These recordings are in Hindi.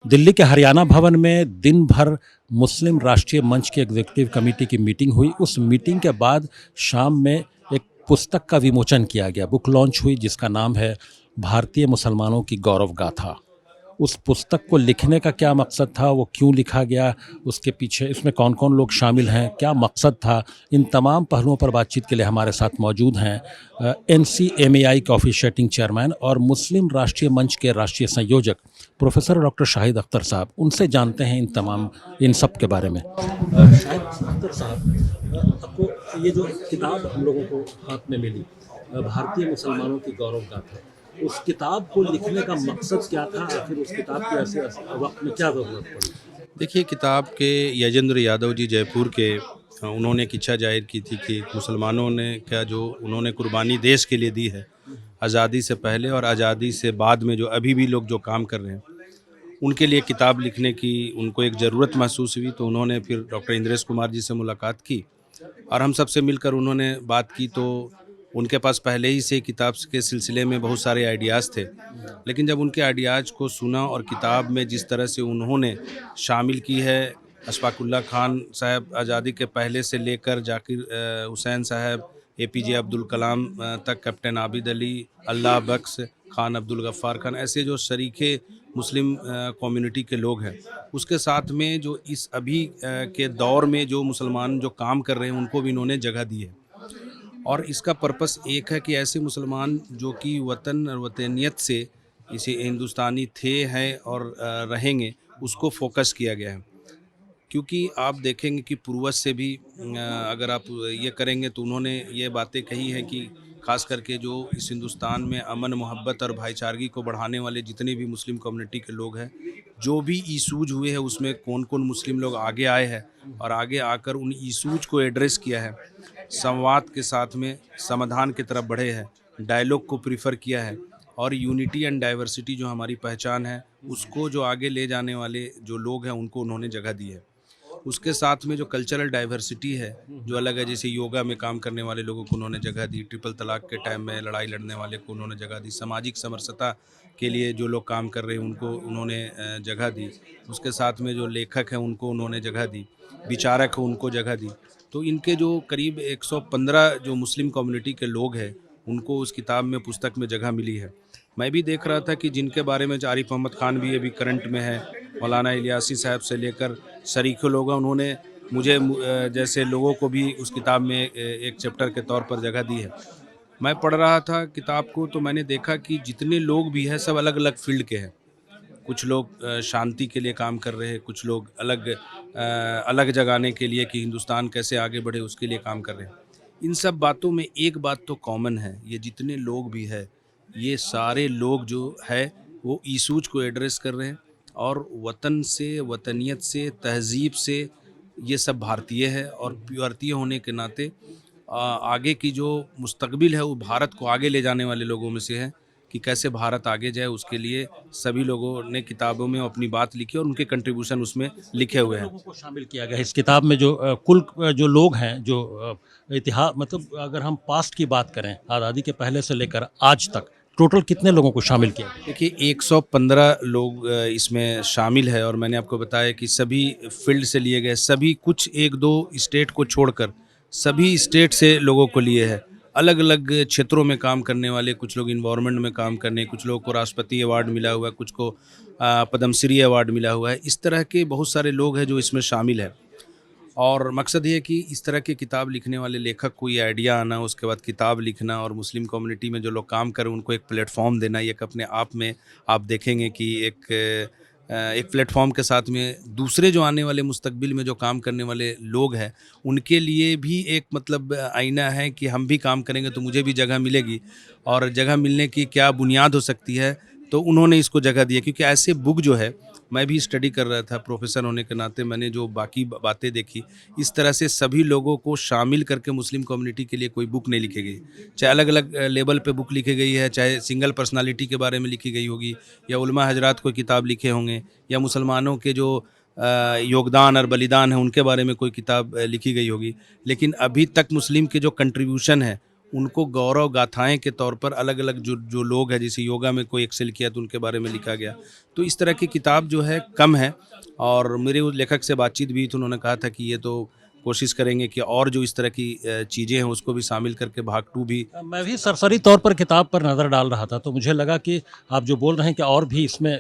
दिल्ली के हरियाणा भवन में दिन भर मुस्लिम राष्ट्रीय मंच की एग्जीक्यूटिव कमेटी की मीटिंग हुई। उस मीटिंग के बाद शाम में एक पुस्तक का विमोचन किया गया, बुक लॉन्च हुई जिसका नाम है भारतीय मुसलमानों की गौरव गाथा। उस पुस्तक को लिखने का क्या मकसद था, वो क्यों लिखा गया, उसके पीछे इसमें कौन कौन लोग शामिल हैं, क्या मकसद था, इन तमाम पहलुओं पर बातचीत के लिए हमारे साथ मौजूद हैं NCMAI के ऑफिशिएटिंग चेयरमैन और मुस्लिम राष्ट्रीय मंच के राष्ट्रीय संयोजक प्रोफेसर डॉक्टर शाहिद अख्तर साहब। उनसे जानते हैं इन सब के बारे में। शाहिद अख्तर साहब, आपको ये जो किताब हम लोगों को हाथ में मिली, भारतीय मुसलमानों की गौरव गाथा, उस किताब को लिखने का मकसद क्या था? आखिर उस किताब की ऐसे वक्त में क्या ज़रूरत पड़ी? देखिए, किताब के यजेंद्र यादव जी जयपुर के उन्होंने एक इच्छा जाहिर की थी कि मुसलमानों ने क्या जो उन्होंने कुर्बानी देश के लिए दी है, आज़ादी से पहले और आज़ादी से बाद में जो अभी भी लोग जो काम कर रहे हैं, उनके लिए किताब लिखने की उनको एक ज़रूरत महसूस हुई। तो उन्होंने फिर डॉक्टर इंद्रेश कुमार जी से मुलाकात की और हम सबसे मिलकर उन्होंने बात की। तो उनके पास पहले ही से किताब के सिलसिले में बहुत सारे आइडियाज़ थे, लेकिन जब उनके आइडियाज़ को सुना और किताब में जिस तरह से उन्होंने शामिल की है, अशफाकुल्ला खान साहब आज़ादी के पहले से लेकर जाकिर हुसैन साहब, APJ अब्दुल कलाम तक, कैप्टन आबिद अली, अल्लाह बख्श, खान अब्दुल गफ़्फ़ार खान, ऐसे जो शरीके मुस्लिम कम्युनिटी के लोग हैं, उसके साथ में जो इस अभी के दौर में जो मुसलमान जो काम कर रहे हैं, उनको भी इन्होंने जगह दी है। और इसका पर्पस एक है कि ऐसे मुसलमान जो कि वतन और वतनियत से इसे हिंदुस्तानी थे हैं और रहेंगे, उसको फोकस किया गया है। क्योंकि आप देखेंगे कि पूर्वज से भी अगर आप ये करेंगे तो उन्होंने ये बातें कही हैं कि ख़ास करके जो इस हिंदुस्तान में अमन मोहब्बत और भाईचारगी को बढ़ाने वाले जितने भी मुस्लिम कम्युनिटी के लोग हैं, जो भी इशूज हुए हैं उसमें कौन कौन मुस्लिम लोग आगे आए हैं और आगे आकर उन इशूज को एड्रेस किया है, संवाद के साथ में समाधान की तरफ बढ़े हैं, डायलॉग को प्रीफर किया है और यूनिटी एंड डाइवर्सिटी जो हमारी पहचान है उसको जो आगे ले जाने वाले जो लोग हैं उनको उन्होंने जगह दी है। उसके साथ में जो कल्चरल डाइवर्सिटी है जो अलग है, जैसे योगा में काम करने वाले लोगों को उन्होंने जगह दी, ट्रिपल तलाक के टाइम में लड़ाई लड़ने वाले को उन्होंने जगह दी, सामाजिक समरसता के लिए जो लोग काम कर रहे हैं उनको उन्होंने जगह दी। उसके साथ में जो लेखक हैं उनको उन्होंने जगह दी, विचारक हैं उनको जगह दी। तो इनके जो करीब 115 जो मुस्लिम कम्युनिटी के लोग हैं उनको उस किताब में पुस्तक में जगह मिली है। मैं भी देख रहा था कि जिनके बारे में आरिफ मोहम्मद खान भी अभी करंट में है, मौलाना इलियासी साहब से लेकर शरीके लोग हैं, उन्होंने मुझे जैसे लोगों को भी उस किताब में एक चैप्टर के तौर पर जगह दी है। मैं पढ़ रहा था किताब को तो मैंने देखा कि जितने लोग भी हैं सब अलग अलग फील्ड के हैं। कुछ लोग शांति के लिए काम कर रहे हैं, कुछ लोग अलग जगाने के लिए कि हिंदुस्तान कैसे आगे बढ़े उसके लिए काम कर रहे हैं। इन सब बातों में एक बात तो कॉमन है, ये जितने लोग भी है ये सारे लोग जो है वो इशूज को एड्रेस कर रहे हैं और वतन से, वतनियत से, तहज़ीब से ये सब भारतीय है और भारतीय होने के नाते आगे की जो मुस्तकबिल है वो भारत को आगे ले जाने वाले लोगों में से है कि कैसे भारत आगे जाए, उसके लिए सभी लोगों ने किताबों में अपनी बात लिखी और उनके कंट्रीब्यूशन उसमें लिखे हुए हैं। लोगों को शामिल किया गया है इस किताब में, जो जो लोग हैं, जो इतिहास, मतलब अगर हम पास्ट की बात करें, आज़ादी के पहले से लेकर आज तक टोटल कितने लोगों को शामिल किया गया? देखिए, 115 लोग इसमें शामिल है और मैंने आपको बताया कि सभी फील्ड से लिए गए, सभी कुछ 1-2 स्टेट को छोड़कर सभी स्टेट से लोगों को लिए हैं। अलग अलग क्षेत्रों में काम करने वाले, कुछ लोग इन्वायरमेंट में काम करने, कुछ लोगों को राष्ट्रपति अवार्ड मिला हुआ है, कुछ को पद्मश्री अवार्ड मिला हुआ है। इस तरह के बहुत सारे लोग हैं जो इसमें शामिल हैं और मकसद ये है कि इस तरह की किताब लिखने वाले लेखक को ये आइडिया आना, उसके बाद किताब लिखना और मुस्लिम कम्युनिटी में जो लोग काम करें उनको एक प्लेटफॉर्म देना। ये एक अपने आप में आप देखेंगे कि एक प्लेटफॉर्म के साथ में दूसरे जो आने वाले मुस्तकबिल में जो काम करने वाले लोग हैं उनके लिए भी एक मतलब आईना है कि हम भी काम करेंगे तो मुझे भी जगह मिलेगी और जगह मिलने की क्या बुनियाद हो सकती है, तो उन्होंने इसको जगह दी है। क्योंकि ऐसे बुक जो है, मैं भी स्टडी कर रहा था प्रोफेसर होने के नाते, मैंने जो बाकी बातें देखी, इस तरह से सभी लोगों को शामिल करके मुस्लिम कम्युनिटी के लिए कोई बुक नहीं लिखी गई। चाहे अलग अलग लेवल पे बुक लिखी गई है, चाहे सिंगल पर्सनालिटी के बारे में लिखी गई होगी या उलमा हजरात कोई किताब लिखे होंगे या मुसलमानों के जो योगदान और बलिदान है उनके बारे में कोई किताब लिखी गई होगी। लेकिन अभी तक मुस्लिम के जो कंट्रीब्यूशन है उनको गौरव गाथाएं के तौर पर अलग अलग जो जो लोग हैं, जैसे योगा में कोई एक्सेल किया तो उनके बारे में लिखा गया। तो इस तरह की किताब जो है कम है, और मेरे उस लेखक से बातचीत भी तो उन्होंने कहा था कि ये तो कोशिश करेंगे कि और जो इस तरह की चीज़ें हैं उसको भी शामिल करके भाग 2 भी। मैं भी सरसरी तौर पर किताब पर नज़र डाल रहा था, तो मुझे लगा कि आप जो बोल रहे हैं कि और भी इसमें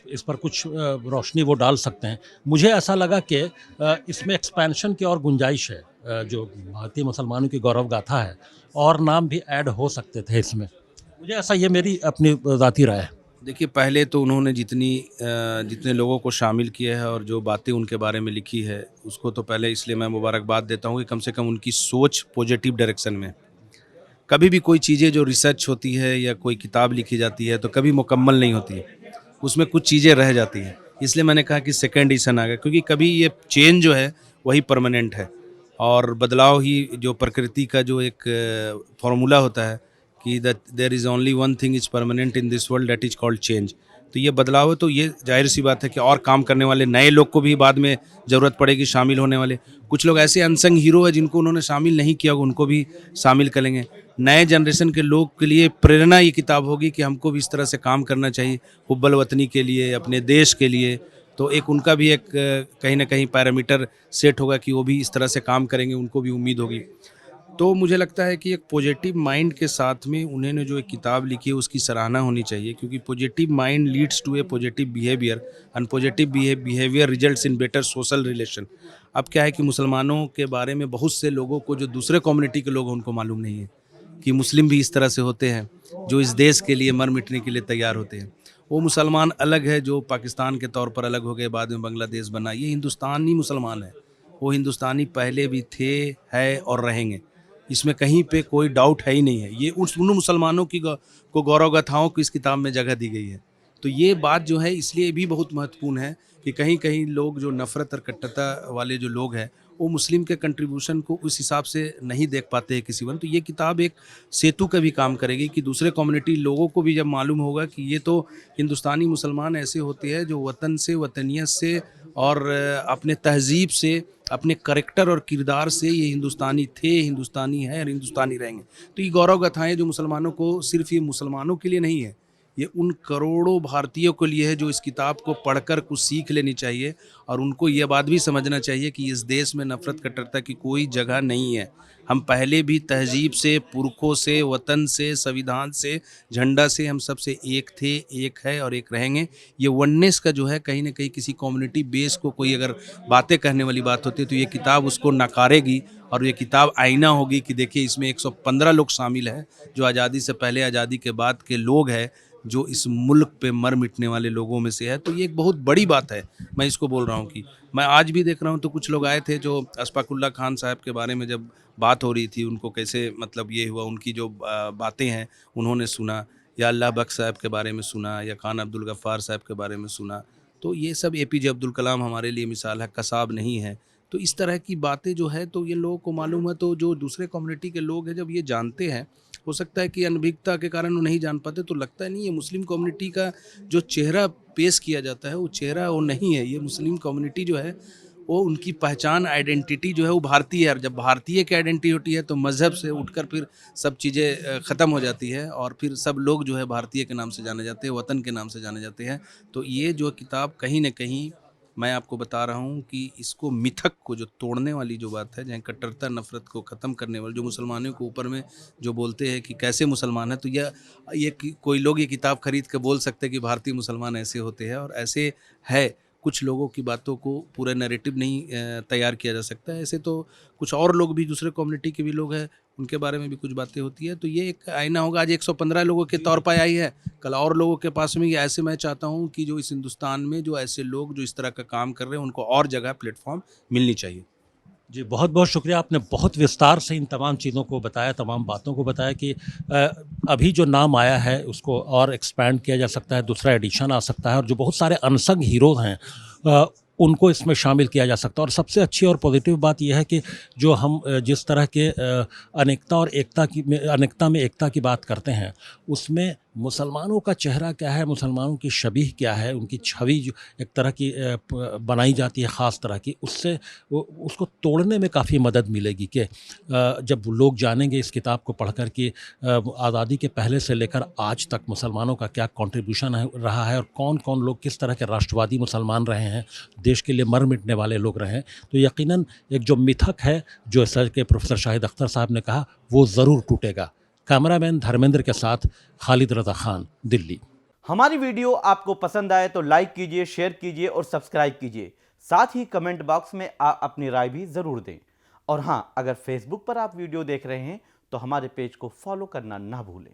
इस पर कुछ रोशनी वो डाल सकते हैं। मुझे ऐसा लगा कि इसमें एक्सपेंशन की और गुंजाइश है, जो भारतीय मुसलमानों की गौरव गाथा है, और नाम भी ऐड हो सकते थे इसमें। मुझे ऐसा, ये मेरी अपनी ज़ाती राय है। देखिए, पहले तो उन्होंने जितने लोगों को शामिल किया है और जो बातें उनके बारे में लिखी है, उसको तो पहले इसलिए मैं मुबारकबाद देता हूँ कि कम से कम उनकी सोच पॉजिटिव डायरेक्शन में। कभी भी कोई चीज़ें जो रिसर्च होती है या कोई किताब लिखी जाती है तो कभी मुकम्मल नहीं होती है, उसमें कुछ चीज़ें रह जाती हैं। इसलिए मैंने कहा कि सेकेंड एडिशन आ गया, क्योंकि कभी ये चेंज जो है वही परमानेंट है, और बदलाव ही जो प्रकृति का जो एक फॉर्मूला होता है कि that there is only one thing is permanent in this world, that is called change. तो ये बदलाव है, तो ये जाहिर सी बात है कि और काम करने वाले नए लोग को भी बाद में ज़रूरत पड़ेगी शामिल होने वाले। कुछ लोग ऐसे अनसंग हीरो है जिनको उन्होंने शामिल नहीं किया, उनको भी शामिल करेंगे। नए जनरेशन के लोग के लिए प्रेरणा ये किताब होगी कि हमको भी इस तरह से काम करना चाहिए, हुब्बल वतनी के लिए, अपने देश के लिए। तो एक उनका भी एक कहीं ना कहीं पैरामीटर सेट होगा कि वो भी इस तरह से काम करेंगे, उनको भी उम्मीद होगी। तो मुझे लगता है कि एक पॉजिटिव माइंड के साथ में उन्होंने जो एक किताब लिखी है उसकी सराहना होनी चाहिए, क्योंकि positive mind leads to a positive behaviour, and positive behaviour results in better social relation. अब क्या है कि मुसलमानों के बारे में बहुत से लोगों को, जो दूसरे कम्युनिटी के लोग हैं, उनको मालूम नहीं है कि मुस्लिम भी इस तरह से होते हैं जो इस देश के लिए मर मिटने के लिए तैयार होते हैं। वो मुसलमान अलग है जो पाकिस्तान के तौर पर अलग हो गए, बाद में बांग्लादेश बना। ये हिंदुस्तानी मुसलमान है, वो हिंदुस्तानी पहले भी थे, है और रहेंगे। इसमें कहीं पे कोई डाउट है ही नहीं है। ये उन मुसलमानों की को गौरव गाथाओं को इस किताब में जगह दी गई है। तो ये बात जो है इसलिए भी बहुत महत्वपूर्ण है कि कहीं कहीं लोग जो नफ़रत और कट्टरता वाले जो लोग हैं, वो मुस्लिम के कंट्रीब्यूशन को उस हिसाब से नहीं देख पाते हैं किसी वन। तो ये किताब एक सेतु का भी काम करेगी कि दूसरे कम्युनिटी लोगों को भी जब मालूम होगा कि ये तो हिंदुस्तानी मुसलमान ऐसे होते हैं जो वतन से, वतनियत से और अपने तहज़ीब से, अपने करैक्टर और किरदार से ये हिंदुस्तानी थे, हिंदुस्तानी हैं और हिंदुस्तानी रहेंगे। तो ये गौरव गाथाएँ जो मुसलमानों को, सिर्फ़ ये मुसलमानों के लिए नहीं है, ये उन करोड़ों भारतीयों के लिए है जो इस किताब को पढ़कर कुछ सीख लेनी चाहिए, और उनको ये बात भी समझना चाहिए कि इस देश में नफ़रत कट्टरता की कोई जगह नहीं है। हम पहले भी तहज़ीब से, पुरखों से, वतन से, संविधान से, झंडा से हम सबसे एक थे, एक है और एक रहेंगे। ये वननेस का जो है कहीं न कहीं किसी कम्युनिटी बेस को कोई अगर बातें कहने वाली बात होती है तो ये किताब उसको नकारेगी, और ये किताब आईना होगी कि देखिए इसमें 115 लोग शामिल हैं जो आज़ादी से पहले, आज़ादी के बाद के लोग हैं, जो इस मुल्क पे मर मिटने वाले लोगों में से है। तो ये एक बहुत बड़ी बात है। मैं इसको बोल रहा हूँ कि मैं आज भी देख रहा हूँ तो कुछ लोग आए थे जो अशफाकुल्ला खान साहब के बारे में जब बात हो रही थी, उनको कैसे मतलब ये हुआ, उनकी जो बातें हैं उन्होंने सुना, या अल्लाह बख्श साहब के बारे में सुना, या खान अब्दुल गफ़्फ़ार साहब के बारे में सुना। तो ये सब एपीजे अब्दुल कलाम हमारे लिए मिसाल है, कसाब नहीं है। तो इस तरह की बातें जो है तो ये लोगों को मालूम है, तो जो दूसरे कम्युनिटी के लोग हैं जब ये जानते हैं, हो सकता है कि अनभिज्ञता के कारण वो नहीं जान पाते, तो लगता है नहीं ये मुस्लिम कम्युनिटी का जो चेहरा पेश किया जाता है वो चेहरा वो नहीं है। ये मुस्लिम कम्युनिटी जो है वो उनकी पहचान, आइडेंटिटी जो है वो भारतीय है, और जब भारतीय की आइडेंटिटी होती है तो मज़हब से उठकर फिर सब चीज़ें ख़त्म हो जाती है, और फिर सब लोग जो है भारतीय के नाम से जाने जाते हैं, वतन के नाम से जाने जाते हैं। तो ये जो किताब कहीं न कहीं, मैं आपको बता रहा हूँ कि इसको, मिथक को जो तोड़ने वाली जो बात है, जहाँ कट्टरता नफ़रत को ख़त्म करने वाली, जो मुसलमानों के ऊपर में जो बोलते हैं कि कैसे मुसलमान है, तो ये कोई लोग ये किताब खरीद के बोल सकते हैं कि भारतीय मुसलमान ऐसे होते हैं, और ऐसे है। कुछ लोगों की बातों को पूरा नैरेटिव नहीं तैयार किया जा सकता है। ऐसे तो कुछ और लोग भी, दूसरे कम्युनिटी के भी लोग हैं, उनके बारे में भी कुछ बातें होती है। तो ये एक आईना होगा। आज 115 लोगों के तौर पर आई है, कल और लोगों के पास में। ये ऐसे मैं चाहता हूँ कि जो इस हिंदुस्तान में जो ऐसे लोग जो इस तरह का काम कर रहे हैं, उनको और जगह, प्लेटफॉर्म मिलनी चाहिए। जी, बहुत बहुत शुक्रिया। आपने बहुत विस्तार से इन तमाम चीज़ों को बताया, तमाम बातों को बताया कि अभी जो नाम आया है उसको और एक्सपैंड किया जा सकता है, दूसरा एडिशन आ सकता है, और जो बहुत सारे अनसंग हीरोज़ हैं उनको इसमें शामिल किया जा सकता है। और सबसे अच्छी और पॉजिटिव बात यह है कि जो हम जिस तरह के अनेकता और एकता की, अनेकता में एकता की बात करते हैं, उसमें मुसलमानों का चेहरा क्या है, मुसलमानों की शबीह क्या है, उनकी छवि जो एक तरह की बनाई जाती है ख़ास तरह की, उससे उसको तोड़ने में काफ़ी मदद मिलेगी कि जब लोग जानेंगे इस किताब को पढ़ कर कि आज़ादी के पहले से लेकर आज तक मुसलमानों का क्या कंट्रीब्यूशन रहा है और कौन कौन लोग किस तरह के राष्ट्रवादी मुसलमान रहे हैं, देश के लिए मर मिटने वाले लोग रहे हैं, तो यकीनन एक जो मिथक है जो सर के प्रोफेसर शाहिद अख्तर साहब ने कहा वो ज़रूर टूटेगा। कैमरामैन धर्मेंद्र के साथ खालिद रज़ा खान, दिल्ली। हमारी वीडियो आपको पसंद आए तो लाइक कीजिए, शेयर कीजिए और सब्सक्राइब कीजिए। साथ ही कमेंट बॉक्स में अपनी राय भी जरूर दें। और हां, अगर फेसबुक पर आप वीडियो देख रहे हैं तो हमारे पेज को फॉलो करना ना भूलें।